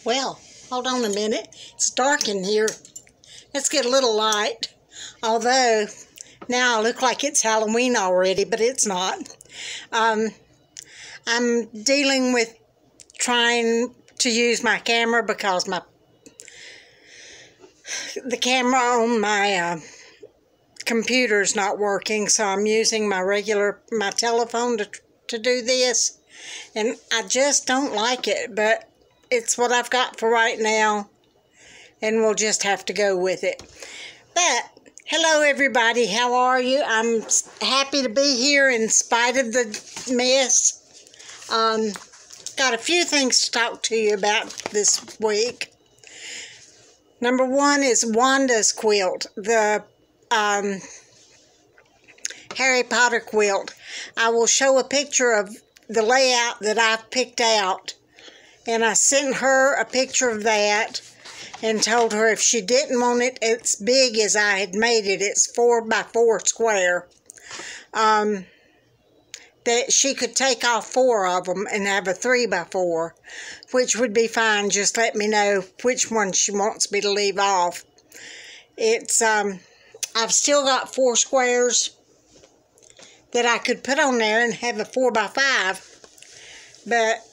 Well, hold on a minute. It's dark in here. Let's get a little light. Although, now I look like it's Halloween already, but it's not. I'm dealing with trying to use my camera because the camera on my computer is not working, so I'm using my telephone to do this. And I just don't like it, but it's what I've got for right now, and we'll just have to go with it. But hello everybody, how are you? I'm happy to be here in spite of the mess. Got a few things to talk to you about this week. Number one is Wanda's quilt, the Harry Potter quilt. I will show a picture of the layout that I've picked out, and I sent her a picture of that and told her if she didn't want it as big as I had made it, it's 4x4 square, that she could take off 4 of them and have a 3x4, which would be fine. Just let me know which one she wants me to leave off. It's I've still got 4 squares that I could put on there and have a 4x5, but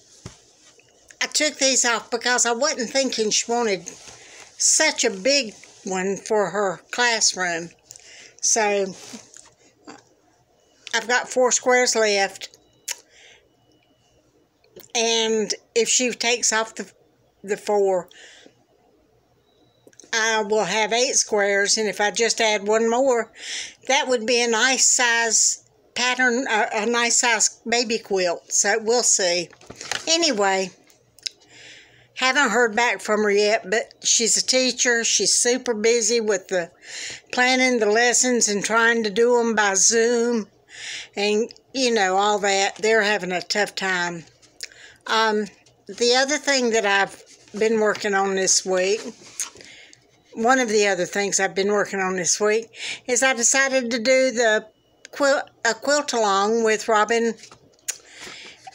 I took these off because I wasn't thinking she wanted such a big one for her classroom. So I've got 4 squares left, and if she takes off the 4, I will have 8 squares, and if I just add 1 more, that would be a nice size pattern, a nice size baby quilt. So we'll see. Anyway, haven't heard back from her yet, but she's a teacher. She's super busy with planning the lessons and trying to do them by Zoom, and you know, all that. They're having a tough time. The other thing that I've been working on this week, one of the other things I've been working on this week, is I decided to do a quilt along with Robin,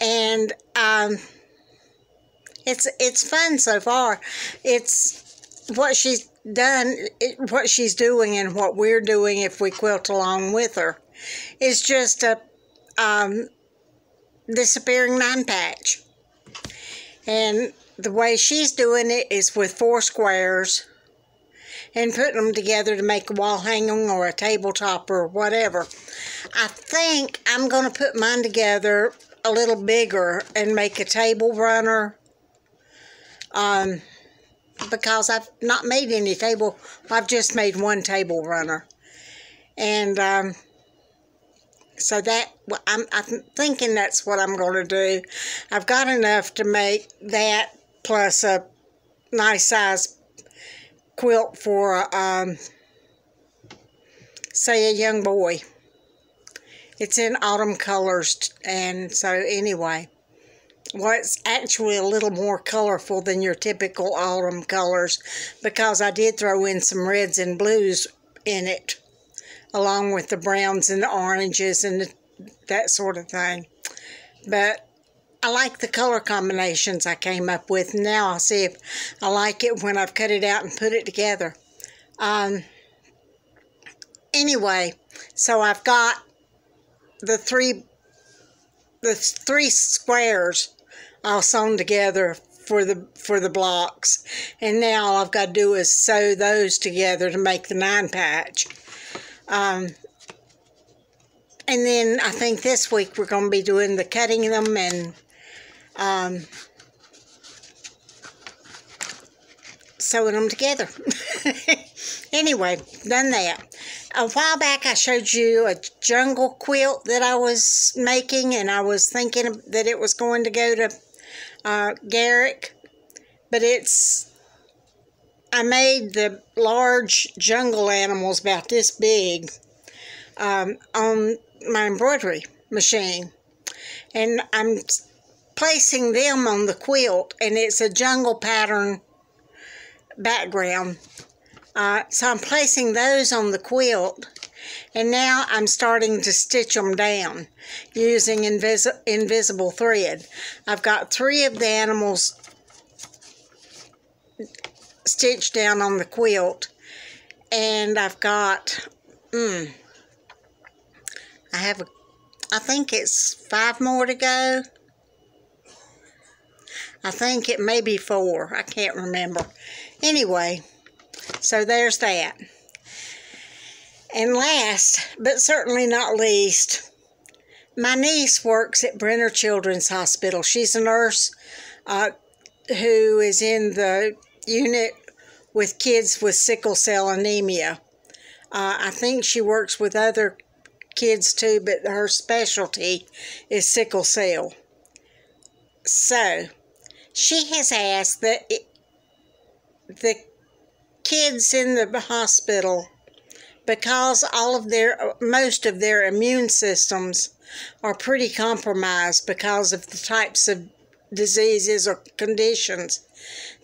and it's fun so far. It's what she's done, what she's doing, and what we're doing if we quilt along with her. It's just a disappearing 9-patch, and the way she's doing it is with 4 squares and putting them together to make a wall hanging or a tabletop or whatever. I think I'm going to put mine together a little bigger and make a table runner, because I've not made any I've just made 1 table runner. And so that, I'm thinking that's what I'm going to do. I've got enough to make that plus a nice size quilt for, say, a young boy. It's in autumn colors, and so anyway, well, it's actually a little more colorful than your typical autumn colors, because I did throw in some reds and blues in it, along with the browns and the oranges and that sort of thing. But I like the color combinations I came up with. Now I'll see if I like it when I've cut it out and put it together. Anyway, so I've got the three squares all sewn together for the blocks, and now all I've got to do is sew those together to make the 9-patch. And then I think this week we're going to be doing the cutting them and sewing them together. Anyway, done that. A while back I showed you a jungle quilt that I was making, and I was thinking that it was going to go to Garrick, but I made the large jungle animals about this big on my embroidery machine, and I'm placing them on the quilt, and it's a jungle pattern background. So I'm placing those on the quilt, and now I'm starting to stitch them down using invisible thread. I've got 3 of the animals stitch down on the quilt. And I've got, I think it's 5 more to go. I think it may be 4. I can't remember. Anyway, so there's that. And last, but certainly not least, my niece works at Brenner Children's Hospital. She's a nurse who is in the unit with kids with sickle cell anemia. I think she works with other kids too, but her specialty is sickle cell. So, she has asked that the kids in the hospital, because most of their immune systems are pretty compromised because of the types of diseases or conditions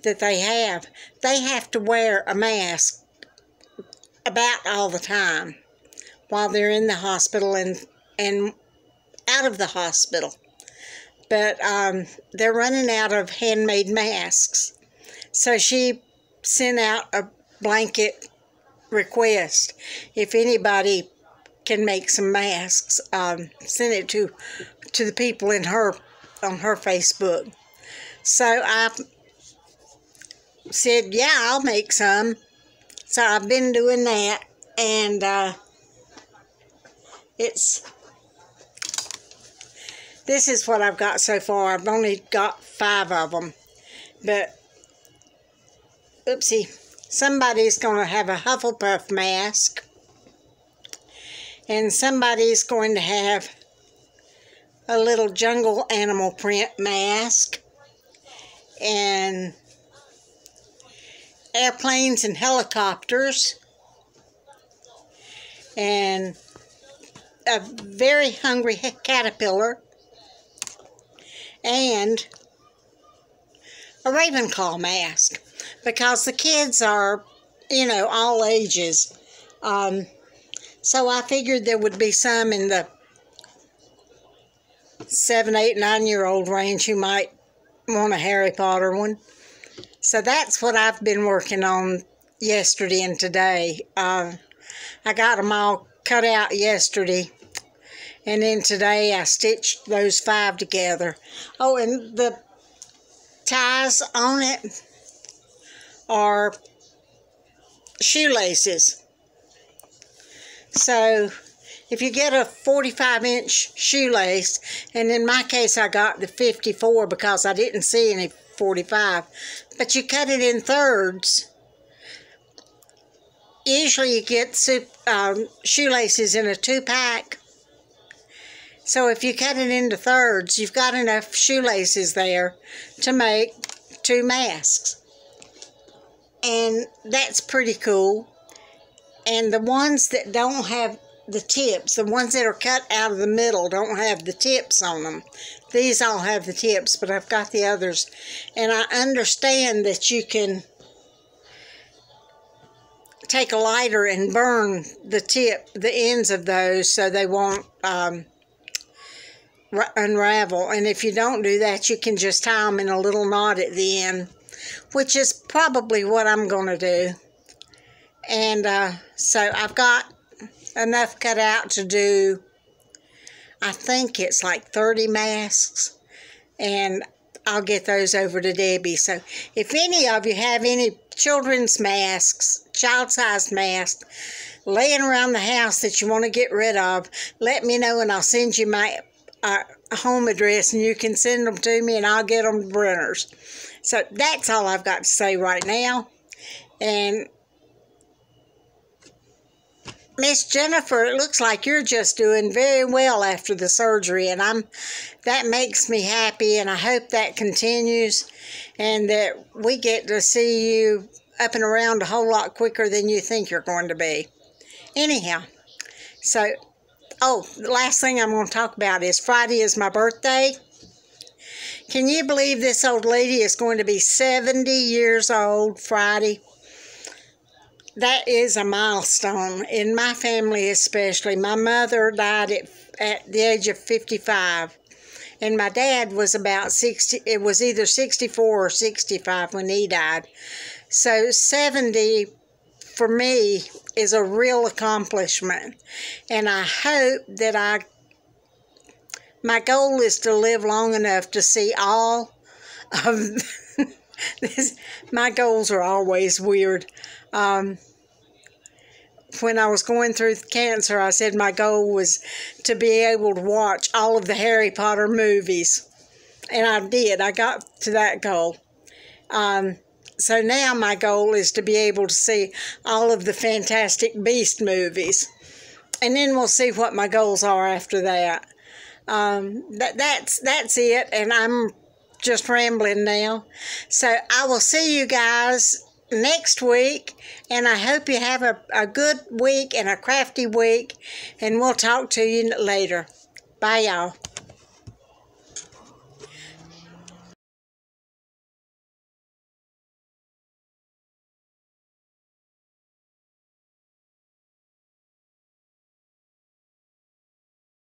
that they have to wear a mask about all the time while they're in the hospital and out of the hospital. But they're running out of handmade masks. So she sent out a blanket request. If anybody can make some masks, send it to the people on her Facebook. So I said, yeah, I'll make some. So I've been doing that, and this is what I've got so far. I've only got 5 of them, but oopsie, somebody's going to have a Hufflepuff mask, and somebody's going to have a little jungle animal print mask, and airplanes and helicopters, and a very hungry caterpillar, and a Ravenclaw mask, because the kids are, all ages. So I figured there would be some in the 7, 8, 9-year-old range who might want a Harry Potter one. So that's what I've been working on yesterday and today. I got them all cut out yesterday, and then today I stitched those 5 together. Oh, and the ties on it are shoelaces. So if you get a 45-inch shoelace, and in my case I got the 54 because I didn't see any 45, but you cut it in thirds. Usually you get shoelaces in a 2-pack. So if you cut it into thirds, you've got enough shoelaces there to make 2 masks. And that's pretty cool. And the ones that don't have the tips, the ones that are cut out of the middle, don't have the tips on them. These all have the tips, but I've got the others. And I understand that you can take a lighter and burn the ends of those so they won't unravel. And if you don't do that, you can just tie them in a little knot at the end, which is probably what I'm going to do. And so I've got enough cut out to do, I think it's like 30 masks, and I'll get those over to Debbie. So if any of you have any children's masks, child-sized masks, laying around the house that you want to get rid of, let me know, and I'll send you my home address, and you can send them to me, and I'll get them to Brenner's. So that's all I've got to say right now. And Miss Jennifer, it looks like you're just doing very well after the surgery, and that makes me happy, and I hope that continues, and that we get to see you up and around a whole lot quicker than you think you're going to be. Anyhow, so, the last thing I'm going to talk about is Friday is my birthday. Can you believe this old lady is going to be 70 years old Friday? That is a milestone in my family especially. My mother died at the age of 55, And my dad was about 60, it was either 64 or 65 when he died. So 70 for me is a real accomplishment. And I hope that my goal is to live long enough to see all of this. My goals are always weird. When I was going through cancer, I said my goal was to be able to watch all of the Harry Potter movies. And I did. I got to that goal. So now my goal is to be able to see all of the Fantastic Beast movies. And then we'll see what my goals are after that. That's it. And I'm just rambling now. So I will see you guys next week, and I hope you have a good week and a crafty week, and we'll talk to you later. Bye, y'all.